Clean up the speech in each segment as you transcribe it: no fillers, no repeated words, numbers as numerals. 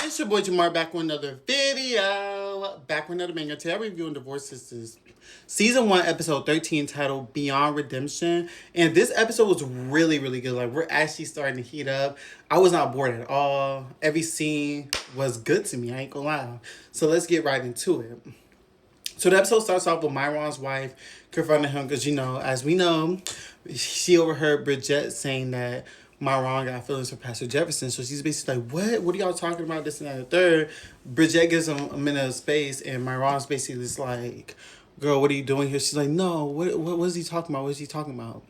It's your boy Jamar back with another video. Back with another banger. Today I'm reviewing Divorce Sistas. Season 1, episode 13, titled Beyond Redemption. And this episode was really, really good. Like, we're actually starting to heat up. I was not bored at all. Every scene was good to me. I ain't gonna lie. So let's get right into it. So the episode starts off with Myron's wife confronting him because, as we know, she overheard Bridget saying that Myron got feelings for Pastor Jefferson. So she's basically like, what? What are y'all talking about? This and that and the third. Bridget gives him a minute of space, and Myron's basically just like, girl, what are you doing here? She's like, no, what is he talking about? What is he talking about?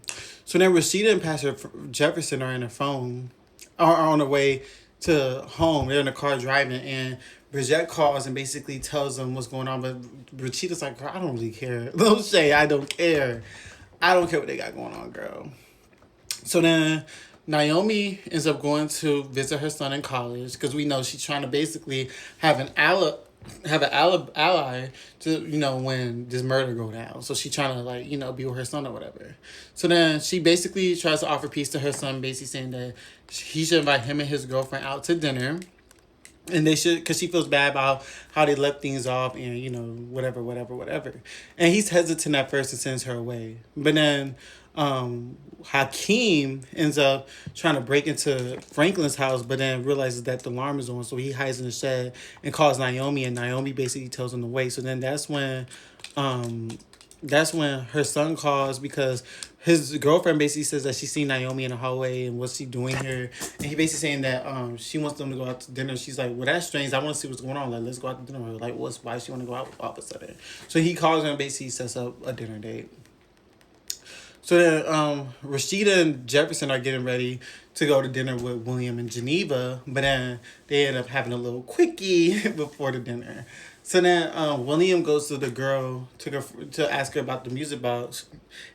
So then Rashida and Pastor Jefferson are in the phone, are on their way to home. They're in the car driving, and Bridget calls and basically tells them what's going on. But Rashida's like, girl, I don't really care. Don't say I don't care. I don't care what they got going on, girl. So then Naomi ends up going to visit her son in college because we know she's trying to basically have an ally to when this murder go down. So she trying to be with her son or whatever. So then she basically tries to offer peace to her son, basically saying that he should invite him and his girlfriend out to dinner. And they should, because she feels bad about how they left things off and, whatever. And he's hesitant at first and sends her away. But then Hakeem ends up trying to break into Franklin's house, but then realizes that the alarm is on. So he hides in the shed and calls Naomi, and Naomi basically tells him to wait. So then that's when her son calls because his girlfriend basically says that she's seen Naomi in the hallway and what's she doing here. And he basically saying that she wants them to go out to dinner. She's like, well, that's strange. I want to see what's going on. Like, let's go out to dinner. Like, why does she want to go out all of a sudden? So he calls her and basically sets up a dinner date. So then Rashida and Jefferson are getting ready to go to dinner with William and Geneva, but then they end up having a little quickie before the dinner. So then William goes to the girl to ask her about the music box.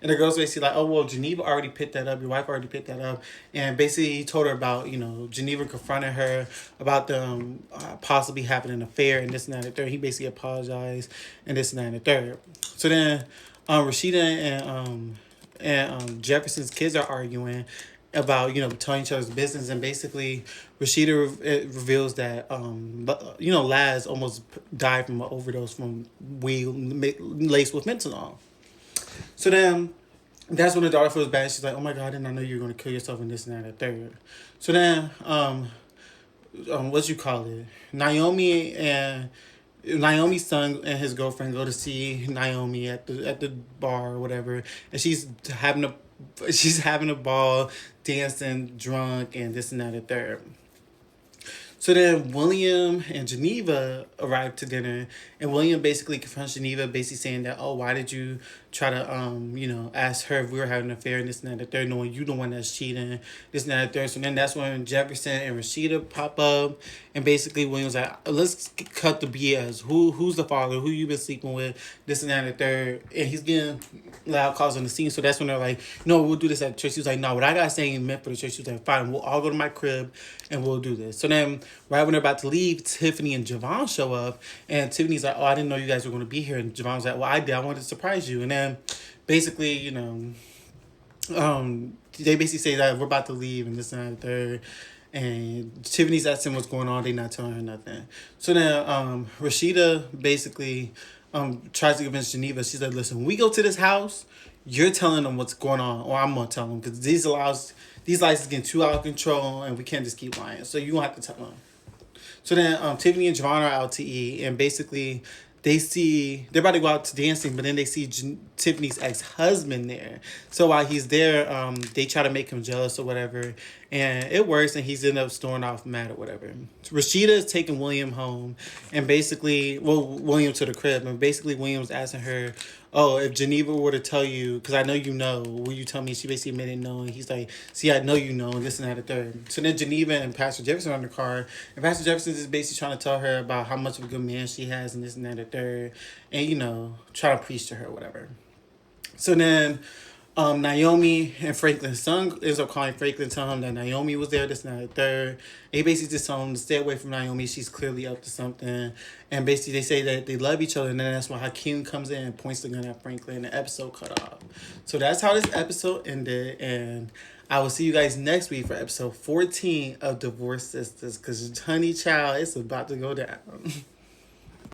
And the girl's basically like, oh, well, Geneva already picked that up. Your wife already picked that up. And basically he told her about, Geneva confronted her about them possibly having an affair and this and that and the third. He basically apologized and this and that and the third. So then Rashida and Jefferson's kids are arguing about telling each other's business, and basically Rashida reveals that Laz almost died from an overdose from weed laced with fentanyl. So then that's when the daughter feels bad. She's like, oh my god, I did not know you were going to kill yourself and this and that and the third. So then Naomi's son and his girlfriend go to see Naomi at the bar or whatever, and she's having a ball, dancing, drunk, and this and that and third. So then William and Geneva arrive to dinner, and William basically confronts Geneva, basically saying that, oh, why did you try to, ask her if we were having an affair and this and that and the third, knowing you the one that's cheating, this and that and the third. So then that's when Jefferson and Rashida pop up, and basically William's like, let's cut the BS. Who's the father? Who you been sleeping with? This and that and the third. And he's getting loud calls on the scene. So that's when they're like, no, we'll do this at church. He was like, no, what I got saying meant for the church. He was like, fine, we'll all go to my crib and we'll do this. So then right when they're about to leave, Tiffany and Javon show up, and Tiffany's like, oh, I didn't know you guys were going to be here. And Javon's like, well, I did. I wanted to surprise you. And then basically, they basically say that we're about to leave and this and that and third. And Tiffany's asking what's going on. They not telling her nothing. So then Rashida basically tries to convince Geneva. She's like, listen, when we go to this house, you're telling them what's going on, or I'm going to tell them, because these lights is getting too out of control, and we can't just keep lying. So you don't have to tell them. So then Tiffany and Javon are out to eat, and basically they're about to go out to dancing, but then they see Tiffany's ex-husband there. So while he's there, they try to make him jealous or whatever, and it works, and he's ended up storming off mad or whatever. So Rashida is taking William home, and basically, William to the crib, and basically William's asking her, oh, if Geneva were to tell you, because I know you know, will you tell me? She basically made it no, and he's like, see, I know you know, and this and that, the third. So then Geneva and Pastor Jefferson are in the car, and Pastor Jefferson is basically trying to tell her about how much of a good man she has, and this and that, the third, and, try to preach to her, whatever. So then Naomi and Franklin's son ends up calling Franklin, telling him that Naomi was there, this and that, the third. And he basically just told him to stay away from Naomi. She's clearly up to something. And basically they say that they love each other. And then that's when Hakeem comes in and points the gun at Franklin, and the episode cut off. So that's how this episode ended. And I will see you guys next week for episode 14 of Divorce Sisters. Because, honey child, it's about to go down.